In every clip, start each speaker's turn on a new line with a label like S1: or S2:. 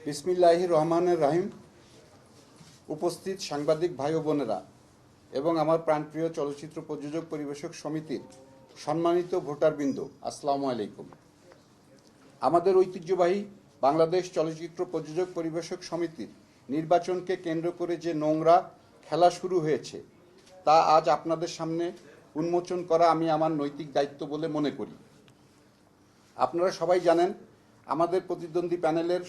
S1: বিসমিল্লাহির রহমানির রহিম। উপস্থিত সাংবাদিক ভাই ও বোনেরা এবং আমার প্রাণপ্রিয় চলচ্চিত্র প্রযোজক পরিবেশক সমিতির সম্মানিত ভোটারবৃন্দ, আসসালামু আলাইকুম। আমাদের ঐতিহ্যবাহী বাংলাদেশ চলচ্চিত্র প্রযোজক পরিবেশক সমিতির নির্বাচনকে কেন্দ্র করে যে নোংরা খেলা শুরু হয়েছে তা আজ আপনাদের সামনে উন্মোচন করা আমি আমার নৈতিক দায়িত্ব বলে মনে করি। আপনারা সবাই জানেন, আমাদের প্রতিদ্বন্দ্বী প্যানেলের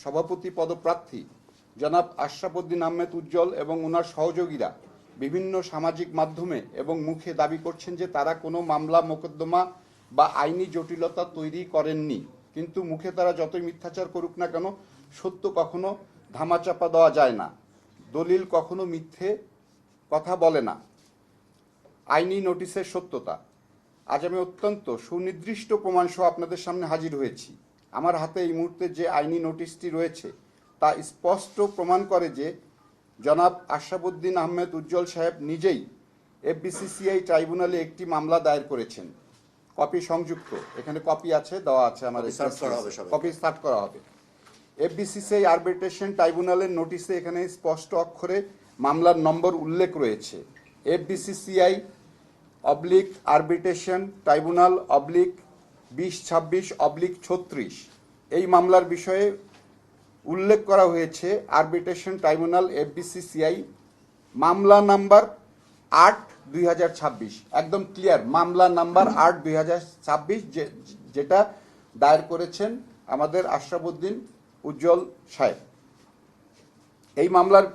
S1: সভাপতি পদপ্রার্থী জনাব আশরাফ উদ্দিন আহমেদ উজ্জ্বল এবং ওনার সহযোগীরা বিভিন্ন সামাজিক মাধ্যমে এবং মুখে দাবি করছেন যে তারা কোনো মামলা মোকদ্দমা বা আইনি জটিলতা তৈরি করেননি। কিন্তু মুখে তারা যতই মিথ্যাচার করুক না কেন, সত্য কখনো ধামাচাপা দেওয়া যায় না। দলিল কখনো মিথ্যে কথা বলে না। আইনি নোটিশের সত্যতা। আজ আমি অত্যন্ত সুনির্দিষ্ট প্রমাণসহ আপনাদের সামনে হাজির হয়েছি। আমার হাতে এই মুহূর্তে যে আইনি নোটিশটি রয়েছে তা স্পষ্ট প্রমাণ করে যে জনাব আশরাফ উদ্দিন আহমেদ উজ্জ্বল সাহেব নিজেই এফবিসিসিআই ট্রাইব্যুনালে একটি মামলা দায়ের করেছেন। কপি সংযুক্ত, এখানে কপি আছে, দেওয়া আছে, আমার কপি সার্চ করা হবে। এফবিসিসিআই আরবিট্রেশন ট্রাইব্যুনালের নোটিশে এখানে স্পষ্ট অক্ষরে মামলার নম্বর উল্লেখ রয়েছে। FBCCI arbitration tribunal 2026/36। এই মামলার বিষয়ে উল্লেখ করা হয়েছে আরবিট্রেশন ট্রাইব্যুনাল এফবিসিসিআই মামলা নাম্বার 8/2026। একদম ক্লিয়ার, মামলা নাম্বার 8/2026, যেটা দায়ের করেছেন আমাদের আশরাফ উদ্দিন উজ্জ্বল সাহেব। এই মামলার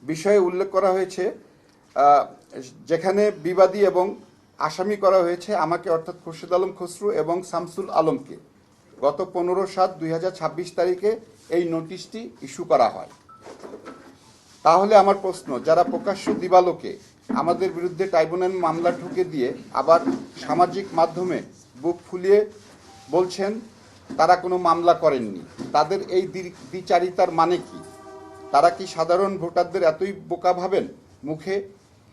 S1: বিষয়ে উল্লেখ করা হয়েছে, যেখানে বিবাদী এবং আসামি করা হয়েছে আমাকে, অর্থাৎ খুরশেদ আলম খসরু এবং শামসুল আলমকে। গত 15/7/2026 তারিখে এই নোটিশটি ইস্যু করা হয়। তাহলে আমার প্রশ্ন, যারা প্রকাশ্য দিবালোকে আমাদের বিরুদ্ধে ট্রাইব্যুনাল মামলা ঠুকে দিয়ে আবার সামাজিক মাধ্যমে বুক ফুলিয়ে বলছেন তারা কোনো মামলা করেননি, তাদের এই দ্বিচারিতার মানে কি? তারা কি সাধারণ ভোটারদের এতই বোকা ভাবেন? মুখে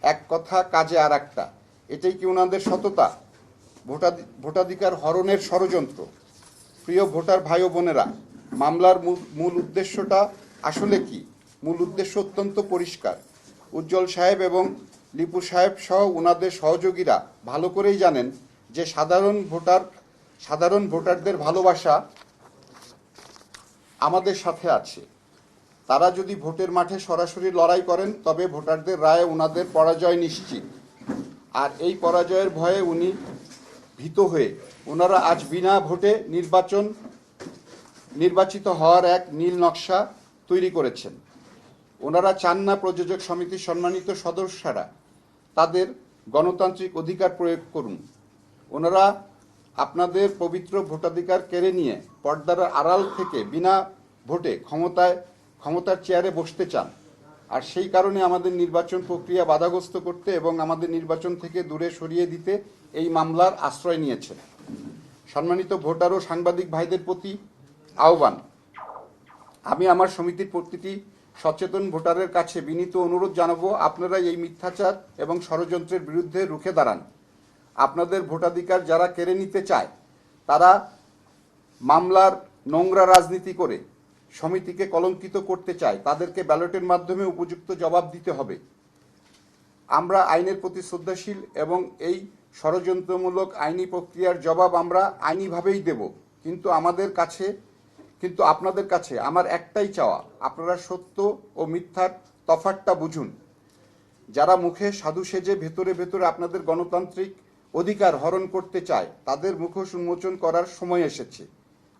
S1: এক কথা, কাজে আর একটা। এটাই কি ওনাদের সততা? ভোটাধিকার হরণের ষড়যন্ত্র। প্রিয় ভোটার ভাই ও বোনেরা, মামলার মূল উদ্দেশ্যটা আসলে কি? মূল উদ্দেশ্য অত্যন্ত পরিষ্কার। উজ্জ্বল সাহেব এবং লিপু সাহেব সহ ওনাদের সহযোগীরা ভালো করেই জানেন যে সাধারণ ভোটারদের ভালোবাসা আমাদের সাথে আছে। তারা যদি ভোটের মাঠে সরাসরি লড়াই করেন তবে ভোটারদের রায়ে ওনাদের পরাজয় নিশ্চিত। আর এই পরাজয়ের ভয়ে উনি ভীত হয়ে ওনারা আজ বিনা ভোটে নির্বাচিত হওয়ার এক নীল নকশা তৈরি করেছেন। ওনারা চান না প্রযোজক সমিতির সম্মানিত সদস্যরা তাদের গণতান্ত্রিক অধিকার প্রয়োগ করুন। ওনারা আপনাদের পবিত্র ভোটাধিকার কেড়ে নিয়ে পর্দার আড়াল থেকে বিনা ভোটে ক্ষমতার চেয়ারে বসতে চান। আর সেই কারণে আমাদের নির্বাচন প্রক্রিয়া বাধাগ্রস্ত করতে এবং আমাদের নির্বাচন থেকে দূরে সরিয়ে দিতে এই মামলার আশ্রয় নিয়েছেন। সম্মানিত ভোটার ও সাংবাদিক ভাইদের প্রতি আহ্বান, আমি আমার সমিতির প্রতিটি সচেতন ভোটারের কাছে বিনীত অনুরোধ জানাবো, আপনারা এই মিথ্যাচার এবং ষড়যন্ত্রের বিরুদ্ধে রুখে দাঁড়ান। আপনাদের ভোটাধিকার যারা কেড়ে নিতে চায় তারা মামলার নোংরা রাজনীতি করে সমিতিকে কলঙ্কিত করতে চায়, তাদেরকে ব্যালটের মাধ্যমে উপযুক্ত জবাব দিতে হবে। আমরা আইনের প্রতি শ্রদ্ধাশীল এবং এই ষড়যন্ত্রমূলক আইনি প্রক্রিয়ার জবাব আমরা আইনিভাবেই দেব। কিন্তু আপনাদের কাছে আমার একটাই চাওয়া, আপনারা সত্য ও মিথ্যার তফাৎটা বুঝুন। যারা মুখে সাধু সেজে ভেতরে ভেতরে আপনাদের গণতান্ত্রিক অধিকার হরণ করতে চায় তাদের মুখোশ উন্মোচন করার সময় এসেছে।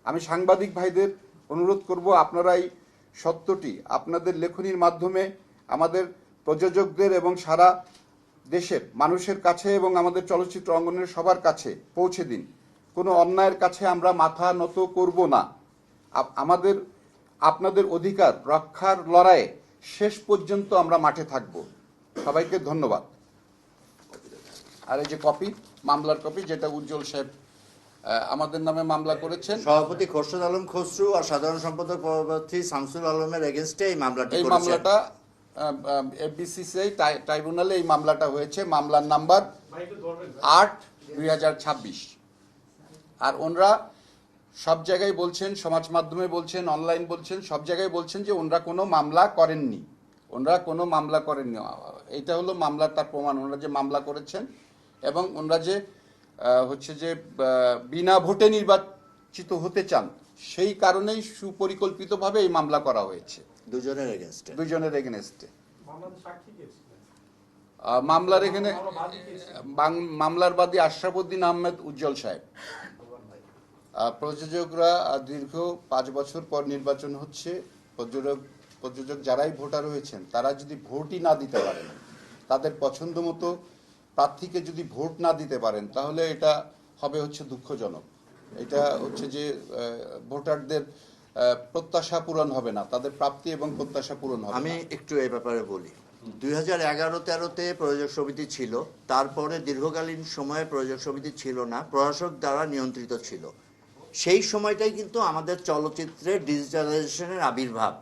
S1: আমি সাংবাদিক ভাইদের অনুরোধ করব, আপনারা এই সত্যটি আপনাদের লেখনীর মাধ্যমে আমাদের প্রযোজকদের এবং সারা দেশের মানুষের কাছে এবং আমাদের চলচ্চিত্র অঙ্গনের সবার কাছে পৌঁছে দিন। কোনো অন্যায়ের কাছে আমরা মাথা নত করব না। আপনাদের অধিকার রক্ষার লড়াইয়ে শেষ পর্যন্ত আমরা মাঠে থাকব। সবাইকে ধন্যবাদ। আর এই যে কপি, মামলার কপি, যেটা উজ্জ্বল সাহেব আমাদের নামে মামলা করেছেন,
S2: সভাপতি খুরশেদ আলম খসরু আর সাধারণ সম্পাদক পদপ্রার্থী শামসুল আলমের এগেইনস্টে এই মামলাটা
S1: এফবিসিসিআই ট্রাইব্যুনালে এই মামলাটা হয়েছে। মামলার নাম্বার 8/2026। আর ওনারা সব জায়গায় বলছেন, সমাজ মাধ্যমে বলছেন, অনলাইন বলছেন, সব জায়গায় বলছেন যে ওনারা কোনো মামলা করেননি। ওনারা কোনো মামলা করেননি। এটা হলো মামলার তার প্রমাণ, ওনারা যে মামলা করেছেন এবং ওনারা যে হচ্ছে যে বিনা ভোটে নির্বাচিত হতে চান, সেই কারণেই সুপরিকল্পিতভাবে এই মামলা করা হয়েছে দুজনের এগেনস্টে। মামলার এখানে মামলার বাদী আশরাফ উদ্দিন আহমেদ উজ্জ্বল সাহেব। প্রযোজকরা দীর্ঘ 5 বছর পর নির্বাচন হচ্ছে, প্রযোজক যারাই ভোটার হয়েছেন তারা যদি ভোটই না দিতে পারেন, তাদের পছন্দ মতো প্রার্থীকে যদি ভোট না দিতে পারেন, তাহলে এটা হবে হচ্ছে দুঃখজনক। এটা হচ্ছে যে ভোটারদের প্রত্যাশা পূরণ হবে না, তাদের প্রাপ্তি এবং প্রত্যাশা পূরণ হবে।
S2: আমি একটু এই ব্যাপারে বলি। 2011-13-তে প্রযোজক সমিতি ছিল, তারপরে দীর্ঘকালীন সময়ে প্রযোজক সমিতি ছিল না, প্রশাসক দ্বারা নিয়ন্ত্রিত ছিল। সেই সময়টাই কিন্তু আমাদের চলচ্চিত্রের ডিজিটালাইজেশনের আবির্ভাব।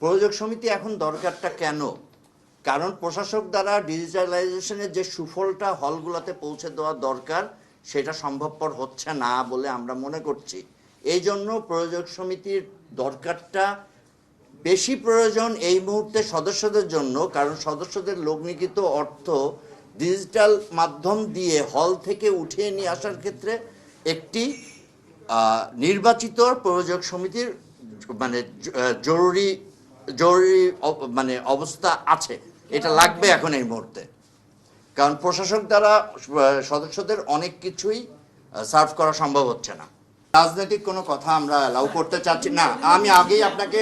S2: প্রযোজক সমিতি এখন দরকারটা কেন? কারণ প্রশাসক দ্বারা ডিজিটালাইজেশনের যে সুফলটা হলগুলোতে পৌঁছে দেওয়া দরকার, সেটা সম্ভবপর হচ্ছে না বলে আমরা মনে করছি। এই জন্য প্রযোজক সমিতির দরকারটা বেশি প্রয়োজন এই মুহূর্তে সদস্যদের জন্য, কারণ সদস্যদের লগ্নিকৃত অর্থ ডিজিটাল মাধ্যম দিয়ে হল থেকে উঠিয়ে নিয়ে আসার ক্ষেত্রে একটি নির্বাচিত প্রযোজক সমিতির মানে জরুরি মানে অবস্থা আছে। এটা লাগবে এখন এই মুহূর্তে, কারণ প্রশাসক দ্বারা সদস্যদের অনেক কিছুই সার্ভ করা সম্ভব হচ্ছে না। রাজনৈতিক কোনো কথা আমরা অ্যালাউ করতে চাচ্ছি না। আমি আগেই আপনাকে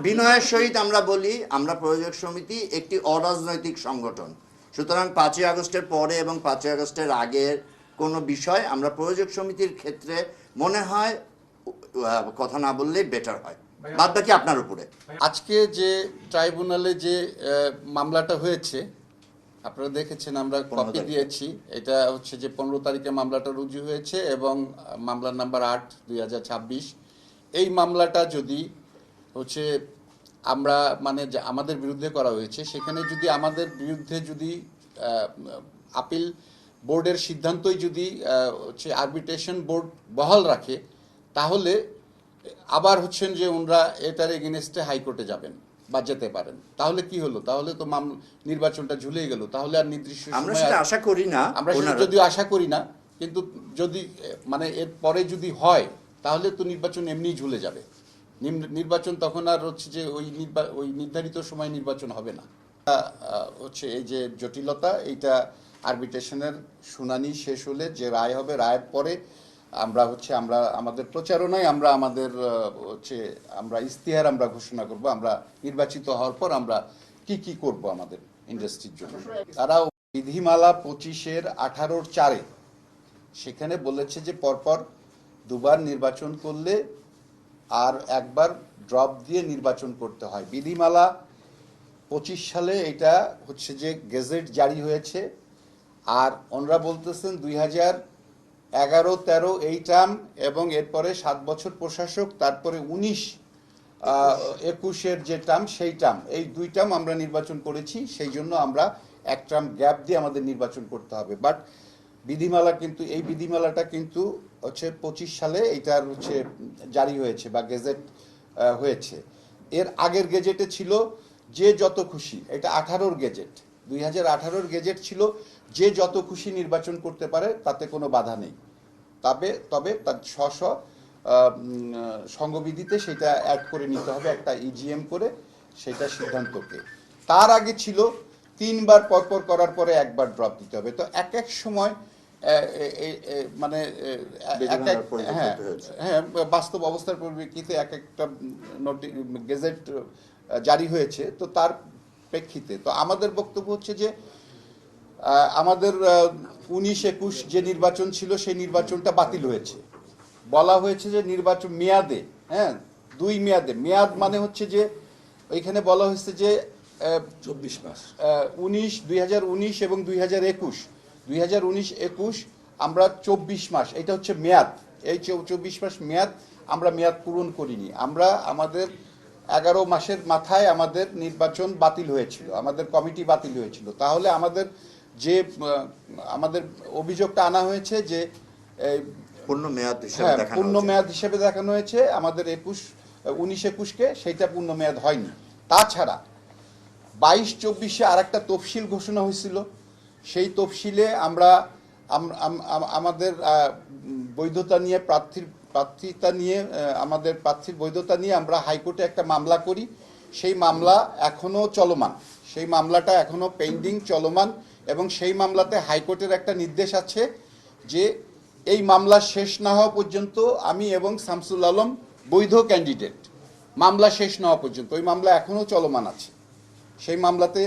S2: বিনয়ের সহিত আমরা বলি, আমরা প্রযোজক সমিতি একটি অরাজনৈতিক সংগঠন। সুতরাং 5ই আগস্টের পরে এবং 5ই আগস্টের আগের কোনো বিষয় আমরা প্রযোজক সমিতির ক্ষেত্রে মনে হয় কথা না বললেই বেটার হয়। বাদ বাকি আপনার উপরে।
S1: আজকে যে ট্রাইব্যুনালে যে মামলাটা হয়েছে, আপনারা দেখেছেন, আমরা কপি দিয়েছি। এটা হচ্ছে যে 15 তারিখে মামলাটা রুজু হয়েছে এবং মামলার নাম্বার 8/2026। এই মামলাটা যদি হচ্ছে আমরা মানে আমাদের বিরুদ্ধে করা হয়েছে, সেখানে যদি আমাদের বিরুদ্ধে যদি আপিল বোর্ডের সিদ্ধান্তই যদি হচ্ছে আরবিট্রেশন বোর্ড বহাল রাখে, তাহলে আবার হচ্ছেন যে ওনারা এটার এগেনস্টে হাইকোর্টে যাবেন বা যেতে পারেন। তাহলে কি হলো? তাহলে তো নির্বাচনটা ঝুলেই গেল। তাহলে আর নির্দিষ্ট
S2: আমরা সেটা আশা করি না,
S1: আমরা সেটা যদিও আশা করি না, কিন্তু যদি মানে এর পরে যদি হয়, তাহলে তো নির্বাচন এমনিই ঝুলে যাবে। নির্বাচন তখন আর হচ্ছে যে ওই নির্ধারিত সময় নির্বাচন হবে না। হচ্ছে এই যে জটিলতা, এইটা আরবিট্রেশনের শুনানি শেষ হলে যে রায় হবে, রায়ের পরে আমরা আমাদের প্রচারণায় আমরা ইস্তিহার আমরা ঘোষণা করব। আমরা নির্বাচিত হওয়ার পর আমরা কি করব আমাদের ইন্ডাস্ট্রির জন্য। তারা বিধিমালা 25-এর 18-4 সেখানে বলেছে যে পরপর 2বার নির্বাচন করলে আর একবার ড্রপ দিয়ে নির্বাচন করতে হয়। বিধিমালা 25 সালে এটা হচ্ছে যে গেজেট জারি হয়েছে, আর ওনারা বলতেছেন 2011-13 এই টার্ম এবং এরপরে 7 বছর প্রশাসক, তারপরে 19-21-এর যে টার্ম, সেই টার্ম, এই 2 টার্ম আমরা নির্বাচন করেছি। সেই জন্য আমরা এক টার্ম গ্যাপ দিয়ে আমাদের নির্বাচন করতে হবে। বাট বিধিমালা কিন্তু এই বিধিমালাটা কিন্তু হচ্ছে 25 সালে এইটার হচ্ছে জারি হয়েছে বা গেজেট হয়েছে। এর আগের গেজেটে ছিল যে যত খুশি, এটা 18-র গেজেট, 2018-র গেজেট ছিল যে যত খুশি নির্বাচন করতে পারে, তাতে কোনো বাধা নেই। তবে তার স্ব সংবিধিতে সেটা অ্যাড করে নিতে হবে, একটা ইজিএম করে সেটা সিদ্ধান্তকে। তার আগে ছিল 3বার পরপর করার পরে একবার ড্রপ দিতে হবে। তো এক সময় মানে হ্যাঁ বাস্তব অবস্থার পরিপ্রেক্ষিতে একটা গেজেট জারি হয়েছে। তো তার প্রেক্ষিতে তো আমাদের বক্তব্য হচ্ছে যে আমাদের 19-21 যে নির্বাচন ছিল, সেই নির্বাচনটা বাতিল হয়েছে। বলা হয়েছে যে নির্বাচন মেয়াদে, 2 মেয়াদে, মেয়াদ মানে হচ্ছে যে ওইখানে বলা হয়েছে যে
S3: 24 মাস,
S1: 2019 এবং 2021 আমরা 24 মাস, এটা হচ্ছে মেয়াদ। এই 24 মাস মেয়াদ আমরা মেয়াদ পূরণ করিনি। আমরা আমাদের 11 মাসের মাথায় আমাদের নির্বাচন বাতিল হয়েছিল, আমাদের কমিটি বাতিল হয়েছিল। তাহলে আমাদের অভিযোগটা আনা হয়েছে যে
S2: পূর্ণ মেয়াদ হিসেবে
S1: হ্যাঁ,
S2: দেখানো
S1: পূর্ণ
S2: হয়েছে।
S1: মেয়াদ হিসেবে দেখানো হয়েছে আমাদের 19-21-কে, সেইটা পূর্ণ মেয়াদ হয়নি। তাছাড়া 22-24-এ আর একটা তফসিল ঘোষণা হয়েছিল। সেই তফসিলে আমরা আমাদের বৈধতা নিয়ে প্রার্থিতা নিয়ে আমাদের প্রার্থীর বৈধতা নিয়ে আমরা হাইকোর্টে একটা মামলা করি। সেই মামলা এখনও চলমান, সেই মামলাটা এখনও পেন্ডিং চলমান, এবং সেই মামলাতে হাইকোর্টের একটা নির্দেশ আছে যে এই মামলা শেষ না হওয়া পর্যন্ত আমি এবং শামসুল আলম বৈধ ক্যান্ডিডেট। মামলা শেষ না হওয়া পর্যন্ত, ওই মামলা এখনও চলমান আছে। সেই মামলাতে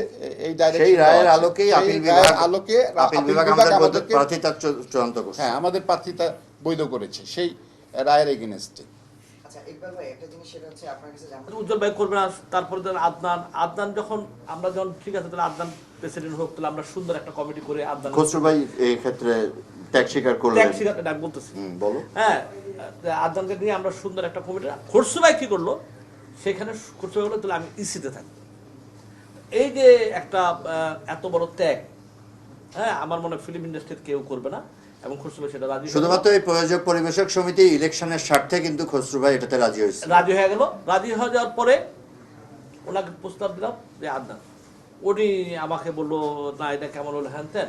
S1: এই
S2: সেই রায়ের
S1: আছে।
S2: আলোকেই
S1: সেই
S2: আপিল
S1: রায়ের
S2: বিভাগ
S1: আলোকে
S2: আপিল বিভাগ আমাদের প্রার্থিতা চূড়ান্ত করছে।
S1: হ্যাঁ, আমাদের প্রার্থিতা বৈধ করেছে সেই রায়ের এগেইনস্টে।
S4: আচ্ছা, ইকবাল ভাই, একটা জিনিস সেটা হচ্ছে আপনার কাছে জানতে
S5: উজ্জ্বল ভাই করবে না, তারপরে ধরেন আদনান যখন আমরা যখন ঠিক আছে তাহলে আদনান প্রেসিডেন্ট হোক, তাহলে আমরা সুন্দর একটা কমিটি করে আদনান
S2: খসরু ভাই এই ক্ষেত্রে ত্যাগ স্বীকার করলেন।
S5: ট্যাক্স শিকার আমি বলতেছি।
S2: বলো।
S5: হ্যাঁ, আদনানকে নিয়ে আমরা সুন্দর একটা কমিটি। খসরু ভাই কি করলো, সেখানে খসরু ভাই বললো তাহলে আমি ইসিতে থাকবো। এই যে একটা এত বড় ত্যাগ, হ্যাঁ, আমার মনে হয় ফিল্ম ইন্ডাস্ট্রিতে কেউ করবে না, এবং খসরু ভাই সেটা রাজি হয়ে গেল।
S2: শুধুমাত্র এই প্রযোজক পরিবেশক সমিতি ইলেকশনের স্বার্থে কিন্তু খসরু ভাই এটাতে রাজি হয়েছে।
S5: রাজি হয়ে গেল। রাজি হয়ে যাওয়ার পরে ওনাকে প্রস্তাব দিলাম যে আদনান, উনি আমাকে বললো না এটা কেমন হলো হ্যান ত্যান।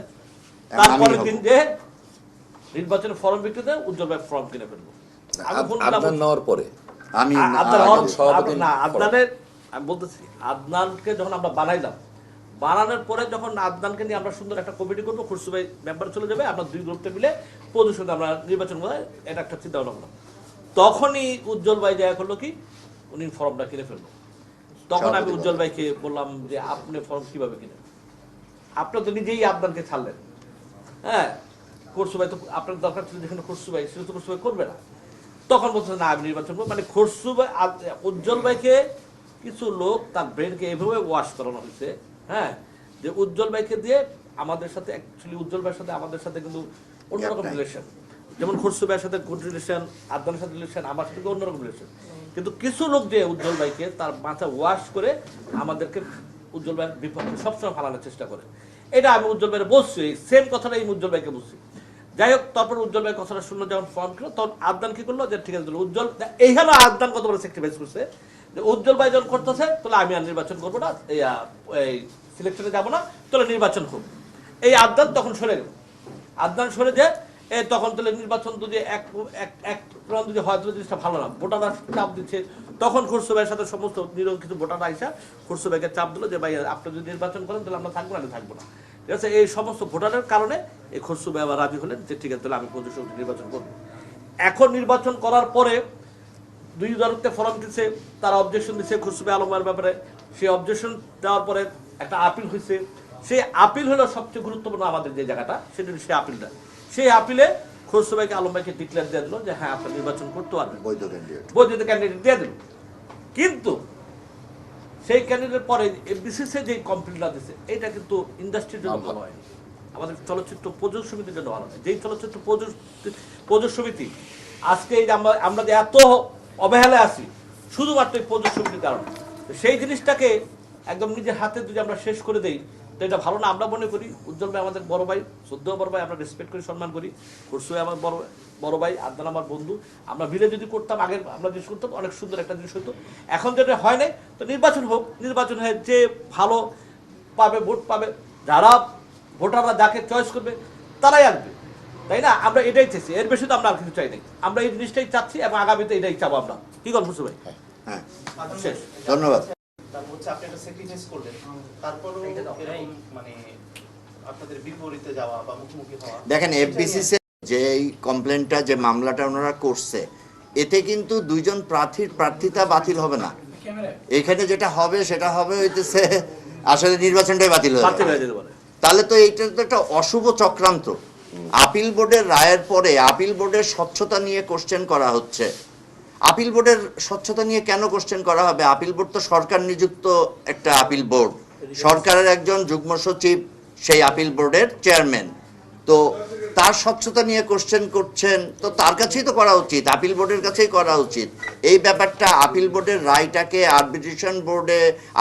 S5: তারপরের দিন যে নির্বাচনের ফর্ম বিক্রি দেয়, উজ্জ্বল ভাই ফর্ম কিনে ফেলবো। আমি ফোন করলাম,
S3: আদনান নেওয়ার পরে
S2: আমি
S5: আদনানের, আমি বলতেছি আদনানকে যখন আমরা বানাইলাম, বানানোর পরে যখন আদনানকে নিয়ে আমরা সুন্দর একটা কমিটি করবো, খসরু ভাই মেম্বার চলে যাবে, আমরা দুই গ্রুপটা মিলে প্রদর্শন আমরা নির্বাচন করে এটা একটা চিন্তা ভাবনা করলাম। তখনই উজ্জ্বল ভাই যা করলো কি, উনি ফর্মটা কিনে ফেললো। তখন আমি উজ্জ্বল ভাইকে বললাম যে আপনি ফর্ম কিভাবে কিনেন, আপনার তো নিজেই আদনানকে ছাড়লেন। হ্যাঁ, খসরু ভাই তো আপনার দরকার ছিল যেখানে খসরু ভাই, সেটা তো খসরু ভাই করবে না। তখন বলছে না আমি নির্বাচন করবো। মানে খসরু ভাই উজ্জ্বল ভাইকে কিছু লোক তার ব্রেনকে এভাবে ওয়াশ করানো হয়েছে, হ্যাঁ, যে উজ্জ্বল ভাইকে দিয়ে আমাদের সাথে, অ্যাকচুয়ালি উজ্জ্বল ভাইয়ের সাথে আমাদের সাথে কিন্তু অন্যরকম রিলেশন। যেমন খসরু ভাইয়ের সাথে গুড রিলেশন, আদনানের সাথে রিলেশন, আমার সাথে অন্যরকম রিলেশন। কিন্তু কিছু লোক যে উজ্জ্বল ভাইকে তার মাথা ওয়াশ করে আমাদেরকে উজ্জ্বল ভাইয়ের বিপক্ষে সবসময় ফালানোর চেষ্টা করে। এটা আমি উজ্জ্বল ভাইয়ের বলছি, এই সেম কথাটা এই উজ্জ্বল ভাইকে বলছি। যাই হোক, তারপর উজ্জ্বল ভাই কথাটা শুনলো, যখন ফর্ম কিলো তখন আদনান কি করলো যে ঠিক আছে উজ্জ্বল, এইখানে আদনান কত বড় স্যাক্রিফাইস করছে যে উজ্জ্বল ভাই যখন করতেছে তাহলে আমি আর নির্বাচন করবো না, এই সিলেকশনে যাবো না, তাহলে নির্বাচন হোক। এই আদনান তখন সরে গেল। আদনান সরে যে তখন তাহলে নির্বাচন যদি এক যদি হয় তাহলে জিনিসটা ভালো না, ভোটাররা চাপ দিচ্ছে। তখন খসরু ভাইয়ের সাথে সমস্ত নিরঙ্কিত ভোটাররা আইসা খসরু ভাইকে চাপ দিল যে ভাই আপনি যদি নির্বাচন করেন তাহলে আমরা থাকবো না, আমি থাকবো না। ঠিক আছে, এই সমস্ত ভোটারের কারণে এই খসরু ভাই আবার রাজি হলেন যে ঠিক আছে তাহলে আমি প্রদেশ নির্বাচন করবো। এখন নির্বাচন করার পরে 2 দলকে ফর্ম দিচ্ছে, তারা অবজেকশন দিচ্ছে খসরু ভাই আলমের ব্যাপারে। সেই অবজেকশন দেওয়ার পরে একটা আপিল হয়েছে। সেই আপিল হলো সবচেয়ে গুরুত্বপূর্ণ আমাদের যে জায়গাটা, সেটা সেই আপিলটা। সেই আপিলে খসরু ভাইকে আলম ভাইকে ডিক্লেয়ার দিয়ে দিল যে হ্যাঁ আপনার নির্বাচন করতে পারবেন,
S2: বৈধ ক্যান্ডিডেট,
S5: বৈধ ক্যান্ডিডেট দিয়ে দিল। কিন্তু সেই ক্যান্ডিডেট পরে বিসিসি যে কমপ্লেনটা দিচ্ছে, এটা কিন্তু ইন্ডাস্ট্রির জন্য ভালো হয়নি, আমাদের চলচ্চিত্র প্রযোজক সমিতির জন্য ভালো নয়। যেই চলচ্চিত্র প্রযোজক সমিতি আজকে এই যে আমরা যে এত অবহেলায় আছি শুধুমাত্র এই প্রযোজক সমিতির কারণে, সেই জিনিসটাকে একদম নিজের হাতে যদি আমরা শেষ করে দেই তো এটা ভালো না। আমরা মনে করি উজ্জ্বল ভাই আমাদের বড় ভাই, শ্রদ্ধেয় বড় ভাই, আমরা রেসপেক্ট করি, সম্মান করি। খসরু আমার বড় ভাই, আদনান আমার বন্ধু। আমরা মিলে যদি করতাম, আগে আমরা জিনিস করতাম, অনেক সুন্দর একটা জিনিস হতো। এখন যেটা হয় নাই, তো নির্বাচন হোক, নির্বাচন হয়ে যে ভালো পাবে, ভোট পাবে, যারা ভোটাররা যাকে চয়েস করবে তারাই আসবে, তাই না? আমরা এটাই চাইছি, এর বেশি তো আমরা আর কিছু চাই নাই। আমরা এই জিনিসটাই চাচ্ছি এবং আগামীতে এটাই চাবো আমরা। কি গল্প খসরু ভাই?
S2: হ্যাঁ,
S5: শেষ।
S2: ধন্যবাদ।
S6: তারপর হচ্ছে আপনি একটা স্যাক্রিফাইস করলেন, তারপরও এরকম মানে আপনাদের বিপরীতে যাওয়া বা মুখোমুখি হওয়া।
S2: দেখেন, এফবিসিসি যে এই কমপ্লেনটা, যে মামলাটা ওনারা করছে, এতে কিন্তু 2 জন প্রার্থিতা বাতিল হবে না। এখানে যেটা হবে সেটা হবে হইতেছে আসলে নির্বাচনটাই বাতিল হয়ে যাবে। তাহলে তো এইটা তো একটা অশুভ চক্রান্ত। আপিল বোর্ডের রায়ের পরে আপিল বোর্ডের স্বচ্ছতা নিয়ে কোশ্চেন করা হচ্ছে। আপিল বোর্ডের স্বচ্ছতা নিয়ে কেন কোশ্চেন করা হবে? আপিল বোর্ড তো সরকার নিযুক্ত একটা আপিল বোর্ড, সরকারের একজন যুগ্ম সচিব সেই আপিল বোর্ডের চেয়ারম্যান। তো তার স্বচ্ছতা নিয়ে কোশ্চেন করছেন, তো তার কাছেই তো করা উচিত, আপিল বোর্ডের কাছেই করা উচিত। এই ব্যাপারটা আপিল বোর্ডের রায়টাকে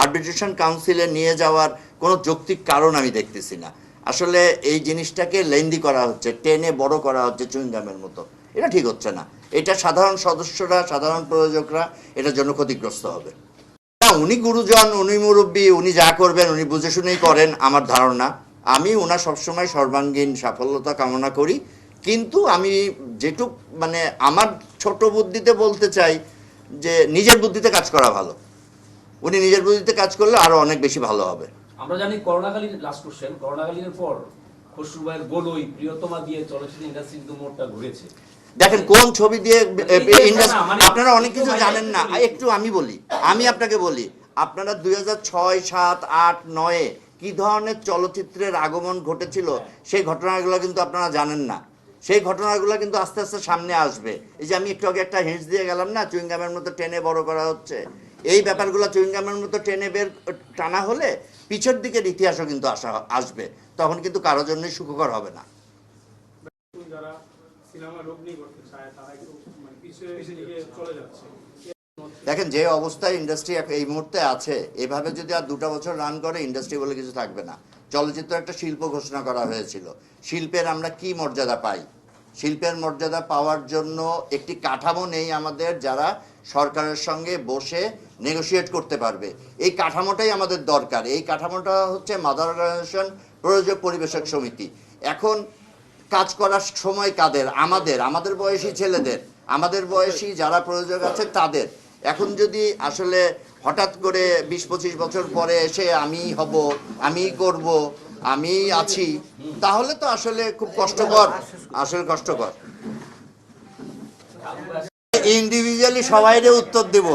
S2: আরবিট্রেশন কাউন্সিলে নিয়ে যাওয়ার কোনো যৌক্তিক কারণ আমি দেখতেছি না। আসলে এই জিনিসটাকে লেন্দি করা হচ্ছে, টেনে বড় করা হচ্ছে চুইংগামের মতো। এটা ঠিক হচ্ছে না। এটা সাধারণ সদস্যরা, সাধারণ প্রযোজকরা এটার জন্য ক্ষতিগ্রস্ত হবে। না, উনি গুরুজন, উনি মুরব্বী, উনি যা করবেন উনি বুঝে শুনেই করেন আমার ধারণা। আমি ওনার সবসময় সর্বাঙ্গীন সাফল্যতা কামনা করি, কিন্তু আমি যেটুক মানে আমার ছোট বুদ্ধিতে বলতে চাই যে নিজের বুদ্ধিতে কাজ করা ভালো। উনি নিজের বুদ্ধিতে কাজ করলে আরো অনেক বেশি ভালো হবে।
S7: আমরা জানি করোনাকালীন, লাস্ট কোশ্চেন, করোনাকালীনের পর খসরু ভাইয়ের গোলই প্রিয়তমা দিয়ে চলচ্চিত্র ইন্ডাস্ট্রি কিন্তু মোড়টা ঘুরেছে।
S2: দেখেন কোন ছবি দিয়ে
S7: মানে-
S2: আপনারা অনেক কিছু জানেন না। একটু আমি আপনাকে বলি, আপনারা 2006, 7, 8, 9 কি ধরনের চলচ্চিত্রের আগমন ঘটেছিল সেই ঘটনাগুলো কিন্তু আপনারা জানেন না। সেই ঘটনাগুলো কিন্তু আস্তে আস্তে সামনে আসবে। এই যে আমি একটু আগে একটা হিন্টস দিয়ে গেলাম না, চুইংগামের মতো টেনে বড় করা হচ্ছে, এই ব্যাপারগুলো চুইংগামের মতো টেনে টানা হলে পিছের দিকের ইতিহাসও কিন্তু আসবে, তখন কিন্তু কারোর জন্যই সুখকর হবে না।
S8: যারা সিনেমা লগ্নি করতে চায় তারা একটু মানে পিছিয়ে দিকে চলে যাচ্ছে।
S2: দেখেন যে অবস্থায় ইন্ডাস্ট্রি এই মুহূর্তে আছে, এভাবে যদি আর 2টা বছর রান করে ইন্ডাস্ট্রি বলে কিছু থাকবে না। চলচ্চিত্র একটা শিল্প ঘোষণা করা হয়েছিল। শিল্পের আমরা কি মর্যাদা পাই? শিল্পের মর্যাদা পাওয়ার জন্য একটি কাঠামো নেই আমাদের, যারা সরকারের সঙ্গে বসে নেগোশিয়েট করতে পারবে। এই কাঠামোটাই আমাদের দরকার। এই কাঠামোটা হচ্ছে মাদার অর্গানাইজেশন প্রযোজক পরিবেশক সমিতি। এখন কাজ করার সময় কাদের? আমাদের বয়সী ছেলেদের, আমাদের বয়সী যারা প্রযোজক আছে তাদের। এখন যদি আসলে হঠাৎ করে 20-25 বছর পরে এসে আমি হব, আমি করব, আমি আছি, তাহলে তো আসলে খুব কষ্টকর, কষ্টকর। ইন্ডিভিজুয়ালি সবাইরে উত্তর দেব,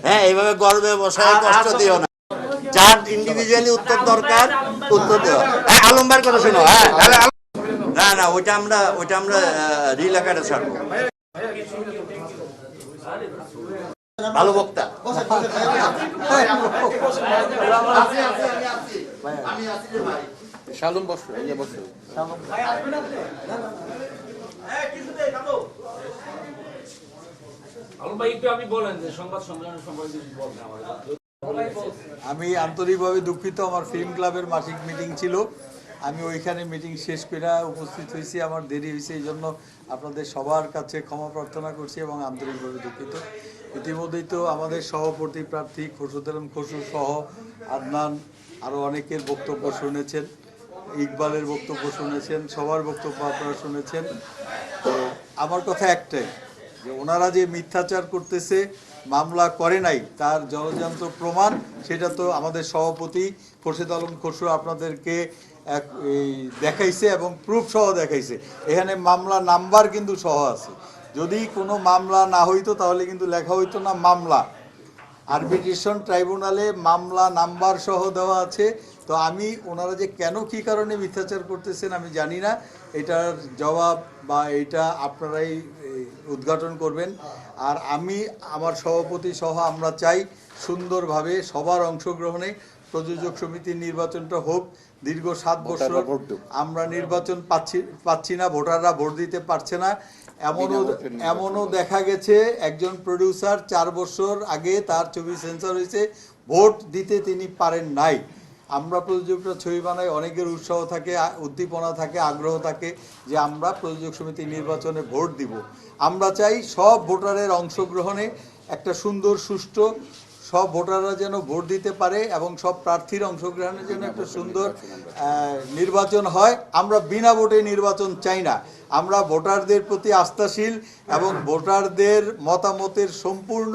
S2: হ্যাঁ, এইভাবে গর্বে বসায় কষ্ট দিও না। যার ইন্ডিভিজুয়ালি উত্তর দরকার উত্তর দেওয়া। হ্যাঁ, আলম ভাইয়ের কথা শোনো। হ্যাঁ, না ওইটা আমরা রিল আকারে ছাড়বো। ভালো বক্তা।
S3: শালুম বসো, এই যে বসো।
S7: আলম ভাই একটু আপনি বলেন যে সংবাদ সম্মেলনের সম্পর্কে কিছু বলেন আমাদের।
S9: আমি আন্তরিকভাবে দুঃখিত, আমার ফিল্ম ক্লাবের মাসিক মিটিং ছিল, আমি ওইখানে মিটিং শেষ করে উপস্থিত হয়েছি, আমার দেরি হয়েছে, এই জন্য আপনাদের সবার কাছে ক্ষমা প্রার্থনা করছি এবং আন্তরিকভাবে দুঃখিত। ইতিমধ্যেই তো আমাদের সভাপতি প্রার্থী খসরুল আলম খসরু সহ আদনান আরও অনেকের বক্তব্য শুনেছেন, ইকবালের বক্তব্য শুনেছেন, সবার বক্তব্য আপনারা শুনেছেন। তো আমার কথা একটাই, যে ওনারা যে মিথ্যাচার করতেছে, মামলা করে নাই, তার জলযন্ত্র প্রমাণ সেটা তো আমাদের সভাপতি খোরশেদ আলম খসরু আপনাদেরকে দেখাইছে এবং প্রুফ সহ দেখাইছে। এখানে মামলা নাম্বার কিন্তু সহ আছে। যদি কোনো মামলা না হইতো তাহলে কিন্তু লেখা হইতো না মামলা, আরবিট্রেশন ট্রাইব্যুনালে মামলা নাম্বার সহ দেওয়া আছে। তো আমি ওনারা যে কেন কী কারণে মিথ্যাচার করতেছেন আমি জানি না, এটার জবাব বা এটা আপনারাই উদ্ঘাটন করবেন। আর আমি আমার সভাপতি সহ আমরা চাই সুন্দরভাবে সবার অংশগ্রহণে প্রযোজক সমিতির নির্বাচনটা হোক। দীর্ঘ 7 বছর আমরা নির্বাচন পাচ্ছি না, ভোটাররা ভোট দিতে পারছে না। এমনও দেখা গেছে একজন প্রডিউসার 4 বছর আগে তার ছবি সেন্সর হয়েছে, ভোট দিতে তিনি পারেন নাই। আমরা প্রযোজকরা ছবি বানাই, অনেকের উৎসাহ থাকে, উদ্দীপনা থাকে, আগ্রহ থাকে যে আমরা প্রযোজক সমিতি নির্বাচনে ভোট দিব। আমরা চাই সব ভোটারের অংশগ্রহণে একটা সুন্দর সুষ্ঠু সব ভোটাররা যেন ভোট দিতে পারে এবং সব প্রার্থীর অংশগ্রহণের জন্য একটা সুন্দর নির্বাচন হয়। আমরা বিনা ভোটে নির্বাচন চাই না। আমরা ভোটারদের প্রতি আস্থাশীল এবং ভোটারদের মতামতের সম্পূর্ণ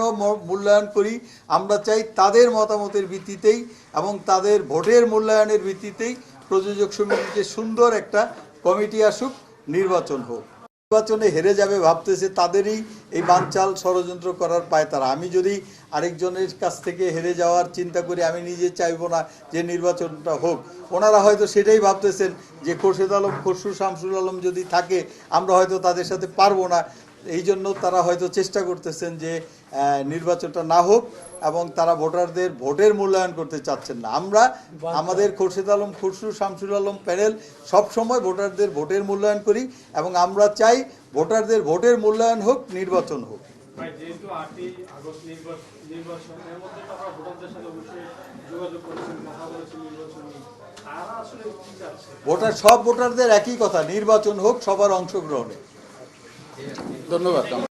S9: মূল্যায়ন করি। আমরা চাই তাদের মতামতের ভিত্তিতেই এবং তাদের ভোটের মূল্যায়নের ভিত্তিতেই প্রযোজক সমিতিতে সুন্দর একটা কমিটি আসুক, নির্বাচন হোক। নির্বাচনে হেরে যাবে ভাবতেছে, তাদেরই এই বানচাল ষড়যন্ত্র করার পায় তারা। আমি যদি আরেকজনের কাছ থেকে হেরে যাওয়ার চিন্তা করি, আমি নিজে চাইবো না যে নির্বাচনটা হোক। ওনারা হয়তো সেটাই ভাবতেছেন যে খোরশেদ আলম খসরু, শামসুল আলম যদি থাকে আমরা হয়তো তাদের সাথে পারবো না, এই জন্য তারা হয়তো চেষ্টা করতেছেন যে নির্বাচনটা না হোক এবং তারা ভোটারদের ভোটের মূল্যায়ন করতে চাচ্ছেন না। আমরা আমাদের খোরশেদ আলম খসরু, শামসুল আলম প্যানেল সবসময় ভোটারদের ভোটের মূল্যায়ন করি এবং আমরা চাই ভোটারদের ভোটের মূল্যায়ন হোক, নির্বাচন হোক।
S8: যেহেতু 8ই আগস্ট নির্বাচন, এর মধ্যে তো আমরা ভোটারদের সাথে অবশ্যই যোগাযোগ করেছি, কথা বলেছি নির্বাচন নিয়ে। তারা আসলে কি চাচ্ছে?
S9: সব ভোটারদের একই কথা, নির্বাচন হোক সবার অংশগ্রহণে।
S1: ধন্যবাদ।